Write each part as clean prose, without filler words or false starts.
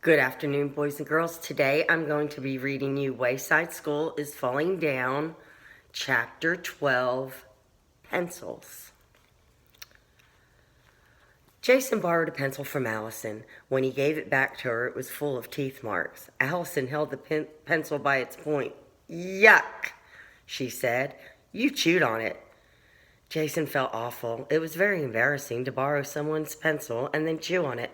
Good afternoon, boys and girls. Today I'm going to be reading you Wayside School is Falling Down, Chapter 12, Pencils. Jason borrowed a pencil from Allison. When he gave it back to her, it was full of teeth marks. Allison held the pencil by its point. Yuck, she said. You chewed on it. Jason felt awful. It was very embarrassing to borrow someone's pencil and then chew on it.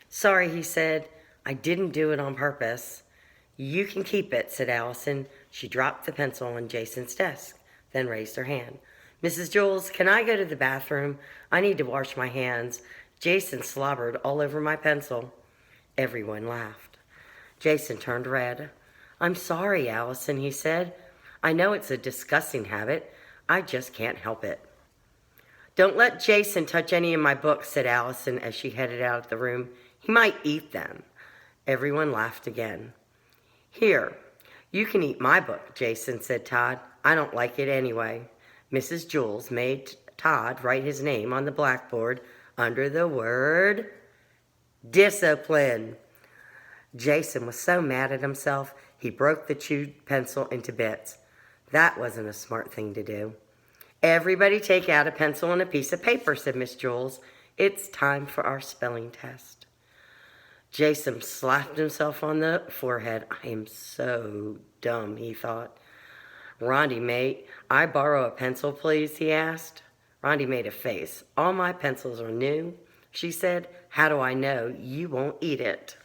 Sorry, he said. I didn't do it on purpose. You can keep it, said Allison. She dropped the pencil on Jason's desk, then raised her hand. Mrs. Jules, can I go to the bathroom? I need to wash my hands. Jason slobbered all over my pencil. Everyone laughed. Jason turned red. I'm sorry, Allison, he said. I know it's a disgusting habit. I just can't help it. Don't let Jason touch any of my books, said Allison as she headed out of the room. He might eat them. Everyone laughed again. Here, you can eat my book, Jason, said Todd. I don't like it anyway. Mrs. Jules made Todd write his name on the blackboard under the word discipline. Jason was so mad at himself, he broke the chewed pencil into bits. That wasn't a smart thing to do. Everybody take out a pencil and a piece of paper, said Miss Jules. It's time for our spelling test. Jason slapped himself on the forehead. I am so dumb, he thought. Rondi, may I borrow a pencil, please, he asked. Rondi made a face. All my pencils are new, she said. How do I know you won't eat it?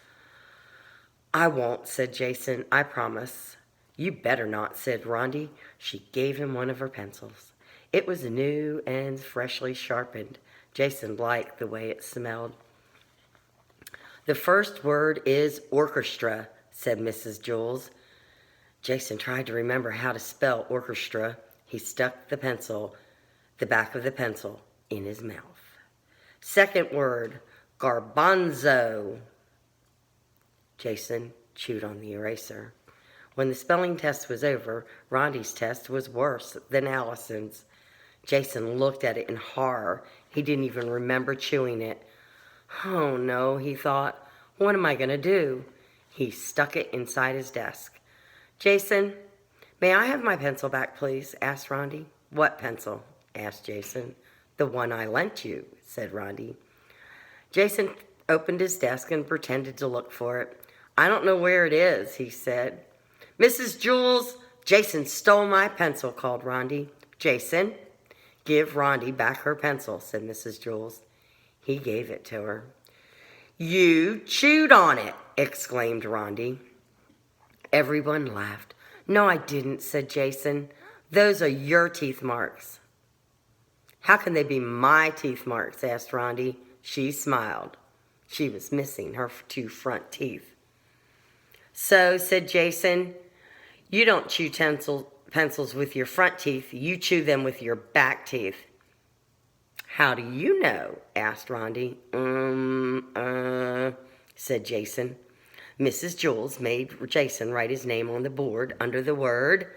I won't, said Jason. I promise. You better not, said Rondi. She gave him one of her pencils. It was new and freshly sharpened. Jason liked the way it smelled. The first word is orchestra, said Mrs. Jules. Jason tried to remember how to spell orchestra. He stuck the back of the pencil, in his mouth. Second word, garbanzo. Jason chewed on the eraser. When the spelling test was over, Rondi's test was worse than Allison's. Jason looked at it in horror. He didn't even remember chewing it. Oh no, he thought. What am I going to do? He stuck it inside his desk. Jason, may I have my pencil back, please? Asked Rondi. What pencil? Asked Jason. The one I lent you, said Rondi. Jason opened his desk and pretended to look for it. I don't know where it is, he said. Mrs. Jules, Jason stole my pencil, called Rondi. Jason, give Rondi back her pencil, said Mrs. Jules. He gave it to her. You chewed on it, exclaimed Rondi. Everyone laughed. No, I didn't, said Jason. Those are your teeth marks. How can they be my teeth marks, asked Rondi. She smiled. She was missing her two front teeth. So, said Jason, you don't chew pencils with your front teeth. You chew them with your back teeth. How do you know? Asked Rondi. Said Jason. Mrs. Jules made Jason write his name on the board under the word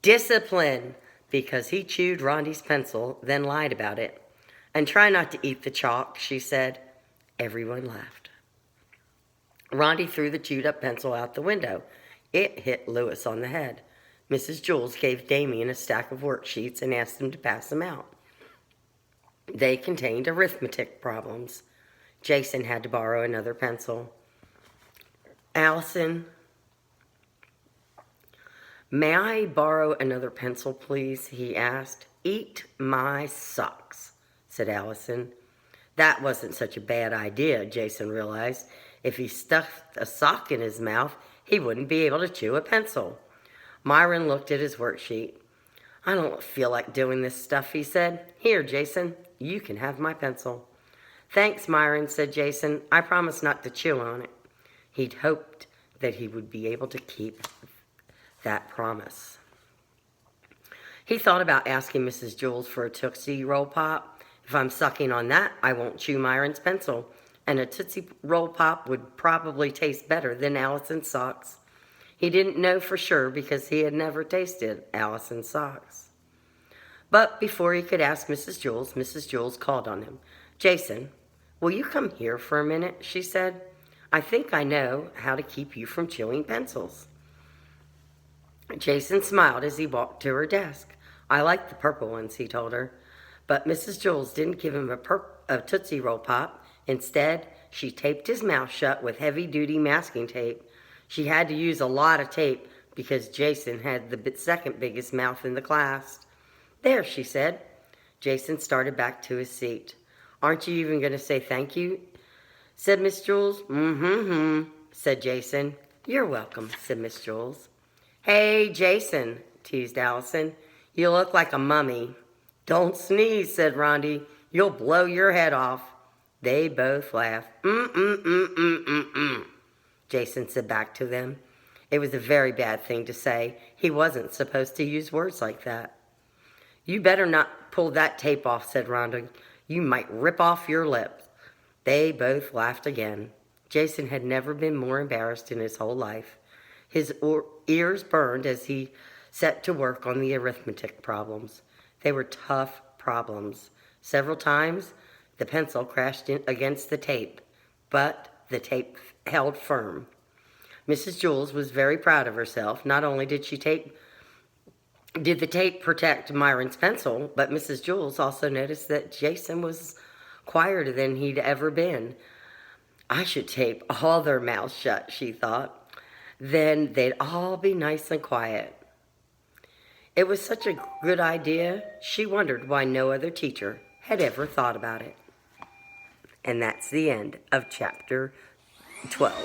discipline because he chewed Rondi's pencil, then lied about it. And try not to eat the chalk, she said. Everyone laughed. Rondi threw the chewed up pencil out the window. It hit Lewis on the head. Mrs. Jules gave Damien a stack of worksheets and asked him to pass them out. They contained arithmetic problems. Jason had to borrow another pencil. Allison, may I borrow another pencil, please? He asked. Eat my socks, said Allison. That wasn't such a bad idea, Jason realized. If he stuffed a sock in his mouth, he wouldn't be able to chew a pencil. Myron looked at his worksheet. I don't feel like doing this stuff, he said. Here, Jason, you can have my pencil. Thanks, Myron, said Jason. I promise not to chew on it. He'd hoped that he would be able to keep that promise. He thought about asking Mrs. Jules for a Tootsie Roll Pop. If I'm sucking on that, I won't chew Myron's pencil, and a Tootsie Roll Pop would probably taste better than Allison's socks. He didn't know for sure because he had never tasted Allison's socks. But before he could ask Mrs. Jules called on him. Jason, will you come here for a minute, she said. I think I know how to keep you from chewing pencils. Jason smiled as he walked to her desk. I like the purple ones, he told her. But Mrs. Jules didn't give him a Tootsie Roll Pop. Instead, she taped his mouth shut with heavy-duty masking tape. She had to use a lot of tape because Jason had the second biggest mouth in the class. There, she said. Jason started back to his seat. Aren't you even going to say thank you? Said Miss Jules. Said Jason. You're welcome, said Miss Jules. Hey, Jason, teased Allison. You look like a mummy. Don't sneeze, said Rondi. You'll blow your head off. They both laughed. Jason said back to them. It was a very bad thing to say. He wasn't supposed to use words like that. You better not pull that tape off, said Rhonda. You might rip off your lips. They both laughed again. Jason had never been more embarrassed in his whole life. His ears burned as he set to work on the arithmetic problems. They were tough problems. Several times, the pencil crashed against the tape, but the tape held firm. Mrs. Jules was very proud of herself. Not only did the tape protect Myron's pencil, but Mrs. Jules also noticed that Jason was quieter than he'd ever been. I should tape all their mouths shut, she thought. Then they'd all be nice and quiet. It was such a good idea, she wondered why no other teacher had ever thought about it. And that's the end of chapter 12.